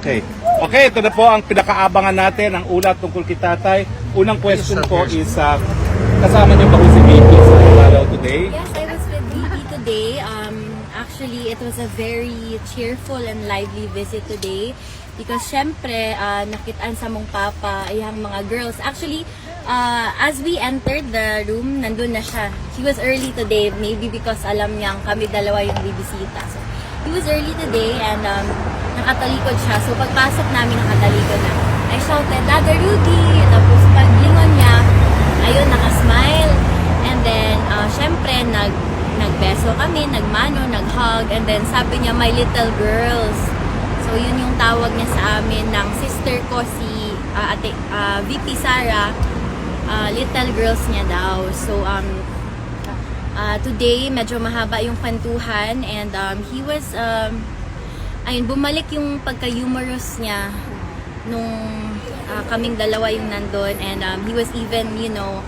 Okay. Okay, ito na po ang pinakaabangan natin, ang ulat tungkol kay tatay. Unang question po is, kasama niyo ba po si VP sa Davao today? Yes, I was with VP today. Actually, it was a very cheerful and lively visit today because syempre, nakitaan sa mong papa ay ang mga girls. Actually, as we entered the room, nandun na siya. He was early today, maybe because alam niyang kami dalawa yung bibisita. So, he was early today and nakatalikod siya. So, pagpasok namin nakatalikod na. I shouted, Dada Rudy! Tapos paglingon niya, ayun, nakasmile. And then, syempre, nagbeso kami, nagmano, naghug. And then, sabi niya, my little girls. So, yun yung tawag niya sa amin ng sister ko, si VP Sara. Little girls niya daw. So, today, medyo mahaba yung kwentuhan. And he was, ayun, bumalik yung pagka-humorous niya nung kaming dalawa yung nandun. And he was even, you know,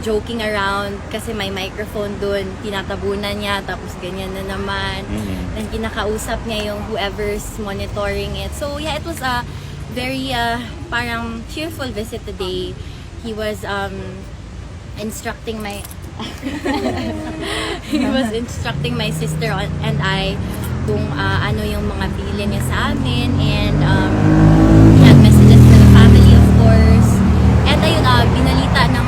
joking around kasi may microphone dun, tinatabunan niya, tapos ganyan na naman. Then kinakausap niya yung whoever's monitoring it. So yeah, it was a very parang cheerful visit today. He was instructing my my sister and I kung ano yung mga bilin niya sa amin, and he had messages for the family, of course. And ayun, binalita ng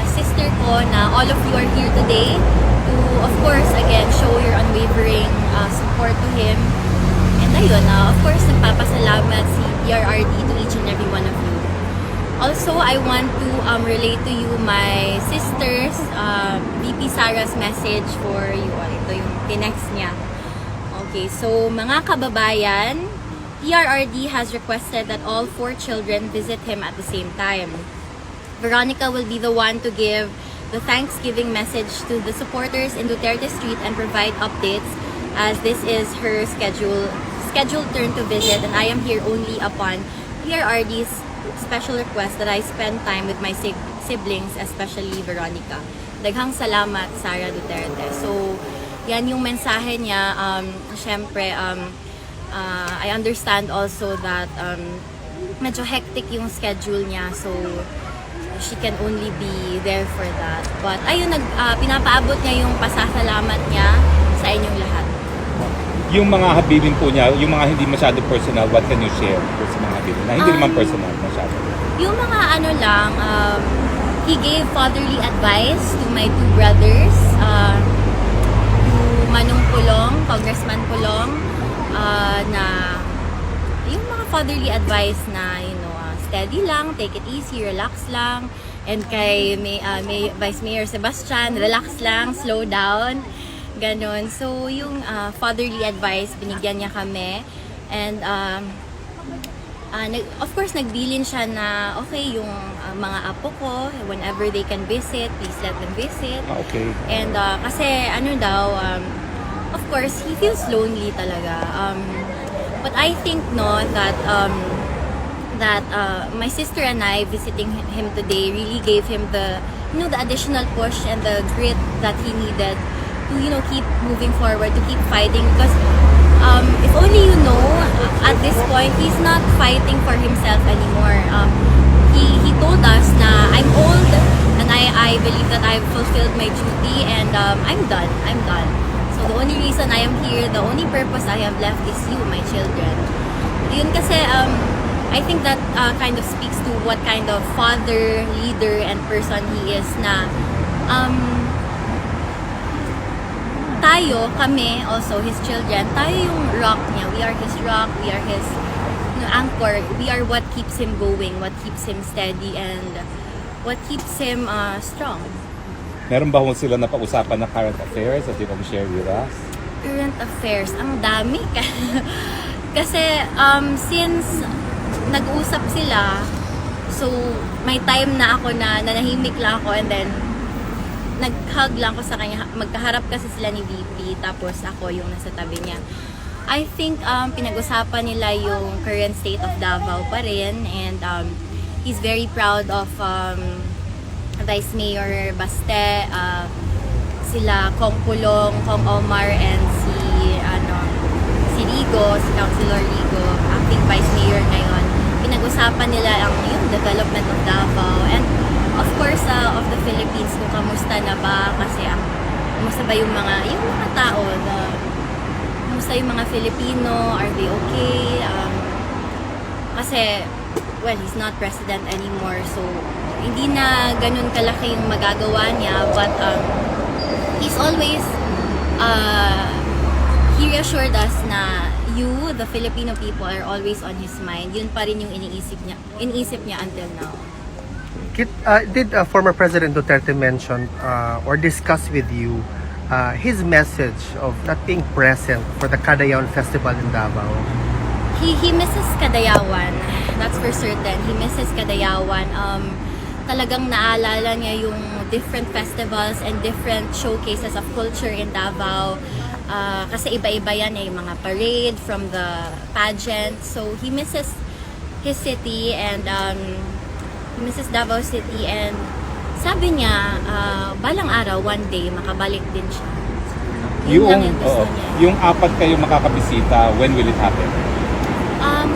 sister ko na all of you are here today to, of course, again, show your unwavering support to him. And ayun, of course, nagpapasalamat si PRRD to each and every one of you. Also, I want to relate to you my sister's VP Sara's message for you. Ito yung tinext niya. Okay, so mga kababayan, PRRD has requested that all 4 children visit him at the same time. Veronica will be the one to give the Thanksgiving message to the supporters in Duterte Street and provide updates, as this is her scheduled turn to visit, and I am here only upon PRRD's special request that I spend time with my siblings, especially Veronica. Daghang salamat, Sara Duterte. So, yan yung mensahe niya. Syempre, I understand also that medyo hectic yung schedule niya, so she can only be there for that. But ayun, pinapaabot niya yung pasasalamat niya sa inyong lahat. Yung mga habilin po niya, yung mga hindi masyado personal, what can you share sa mga habilin na hindi naman personal masyado? Yung mga ano lang, he gave fatherly advice to my 2 brothers, to Manong Pulong, Congressman Pulong, na yung mga fatherly advice na, you know, steady lang, take it easy, relax lang. And kay may Vice Mayor Sebastian, relax lang, slow down. Ganon. So, yung fatherly advice, binigyan niya kami. And, of course, nagbilin siya na, okay, yung mga apo ko, whenever they can visit, please let them visit. Okay. And, kasi, ano daw, of course, he feels lonely talaga. But I think, no, that my sister and I visiting him today really gave him the, you know, the additional push and the grit that he needed to, you know, keep moving forward, to keep fighting. Because if only you know, at this point, he's not fighting for himself anymore. He told us na I'm old and I believe that I've fulfilled my duty and I'm done. So the only reason I am here, the only purpose I have left is you, my children. Yun kasi, I think that kind of speaks to what kind of father, leader, and person he is na tayo, kami, also his children, tayo yung rock niya. We are his rock, we are his anchor. We are what keeps him going, what keeps him steady, and what keeps him strong. Meron ba kung sila na pag-usapan na current affairs that you can share with us? Current affairs, ang dami. Kasi since nag-usap sila, so may time na ako na nanahimik lang ako, and then nag-hug lang ako sa kanya. Magkaharap kasi sila ni VP, tapos ako yung nasa tabi niya. I think pinag-usapan nila yung current state of Davao pa rin, and he's very proud of Vice Mayor Baste, sila Kong Pulong, Kong Omar, and si Rigo, si Councilor Rigo, acting development of Davao and of course of the Philippines, kung kamusta na ba kasi kamusta ba yung mga tao kamusta yung mga Filipino, are they okay? Kasi well, he's not president anymore, so hindi na ganun kalaki yung magagawa niya, but he's always he reassured us na you, the Filipino people, are always on his mind. Yun pa rin yung iniisip niya until now. Did former President Duterte mention or discuss with you his message of not being present for the Kadayawan Festival in Davao? He misses Kadayawan, that's for certain. He misses Kadayawan. Talagang naalala niya yung different festivals and different showcases of culture in Davao. Kasi iba-iba yan yung mga parade from the pageant. So he misses his city and he misses Davao City, and sabi niya balang araw one day makabalik din siya. Yun lang yung gusto niya. Yung apat kayo makakabisita, when will it happen?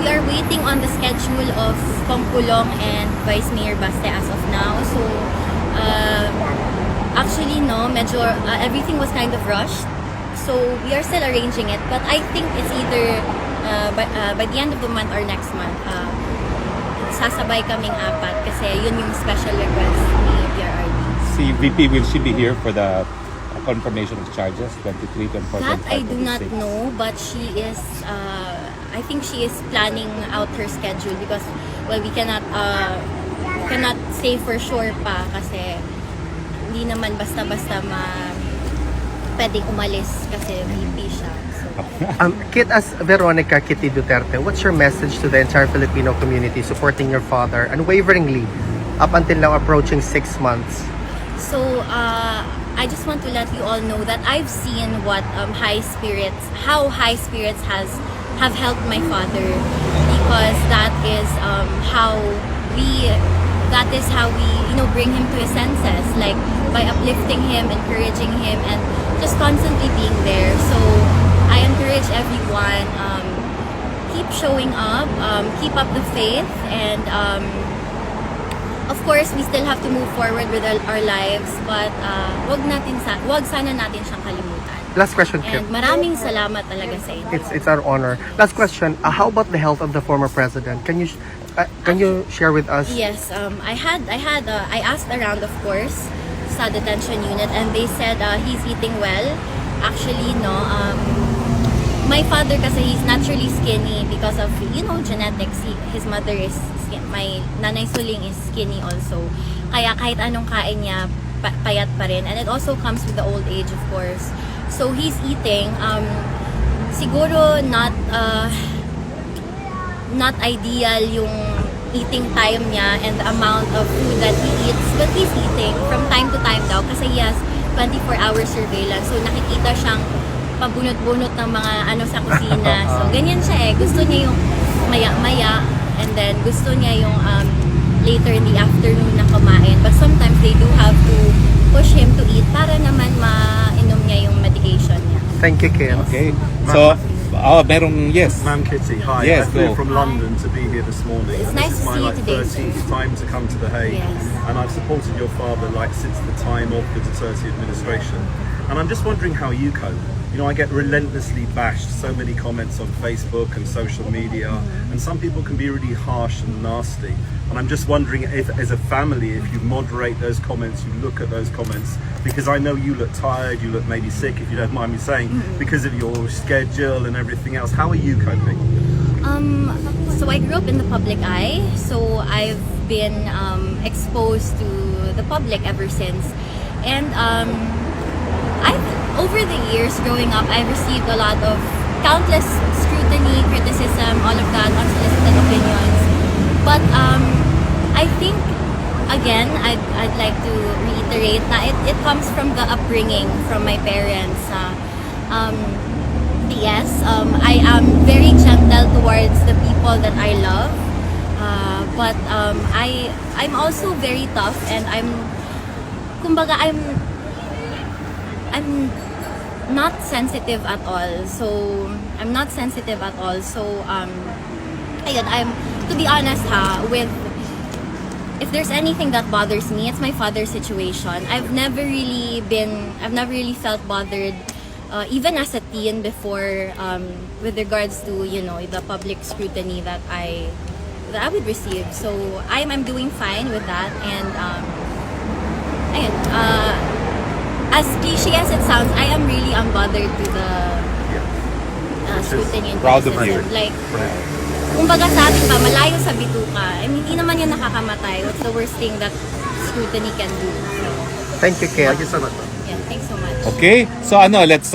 We are waiting on the schedule of Pangpulong and Vice Mayor Baste as of now. So actually no, medyo everything was kind of rushed. So we are still arranging it, but I think it's either by the end of the month or next month. Sasabay kaming apat kasi yun yung special request ni PRRD. Si VP, will she be here for the confirmation of charges, 23, 24, That 25, I do not 26? know, but she is, I think she is planning out her schedule because, well, we cannot say for sure pa kasi hindi naman basta-basta pwedeng umalis kasi VP siya. So, Kit, as Veronica Kitty Duterte, what's your message to the entire Filipino community supporting your father unwaveringly up until now approaching 6 months? So, I just want to let you all know that I've seen what how high spirits have helped my father, because that is how we bring him to his senses, like by uplifting him, encouraging him, and just constantly being there. So I encourage everyone, keep showing up, keep up the faith, and of course, we still have to move forward with our lives, but wag sana natin siyang kalimutan. Last question, Kit. And maraming salamat talaga sa inyo. It's our honor. Last question. How about the health of the former president? Can you share with us? Yes, I asked around, of course, sa detention unit, and they said he's eating well. Actually, no. My father kasi he's naturally skinny because of genetics. His mother is my nanay suling is skinny also. Kaya kahit anong kain niya, payat pa rin. And it also comes with the old age, of course. So he's eating. Siguro not ideal yung eating time niya and the amount of food that he eats, but he's eating from time to time daw kasi he has 24-hour surveillance. So nakikita siyang pabunot-bunot ng mga sa kusina. So ganyan siya Gusto niya yung maya-maya, and then gusto niya yung later in the afternoon na kumain. But sometimes they do have to push him to eat para naman mainom niya yung medication niya. Thank you, Kit. Okay. So, yes. Ma'am Kitty, hi. Yes, I flew go. from London to be here this morning. It's and nice this is to my see you today, 13th time to come to The Hague. Yes. And I've supported your father since the time of the Duterte administration. And I'm just wondering how you cope. I get relentlessly bashed, so many comments on Facebook and social media, and some people can be really harsh and nasty. And I'm just wondering if, as a family, if you moderate those comments, you look at those comments, because I know you look tired, you look maybe sick, if you don't mind me saying, because of your schedule and everything else. How are you coping? So I grew up in the public eye, so I've been exposed to the public ever since. And over the years growing up, I've received a lot of countless scrutiny, criticism, all of that, unsolicited opinions. But I think, again, I'd like to reiterate that it comes from the upbringing from my parents. Yes, I am very gentle towards the people that I love, but I'm also very tough, and I'm not sensitive at all. So I'm not sensitive at all. So ayun, to be honest with if there's anything that bothers me, it's my father's situation. I've never really felt bothered, even as a teen before, with regards to, you know, the public scrutiny that I would receive. So I'm doing fine with that, and ayun, as cliche as it sounds, I am really unbothered to the scrutiny and Proud of criticism. you. Like, kumbaga sa atin pa, malayo sa bituka. I mean, hindi naman yun nakakamatay. What's the worst thing that scrutiny can do? So, Thank you, Ken. Thank you so much. yeah, thanks so much. Okay? So let's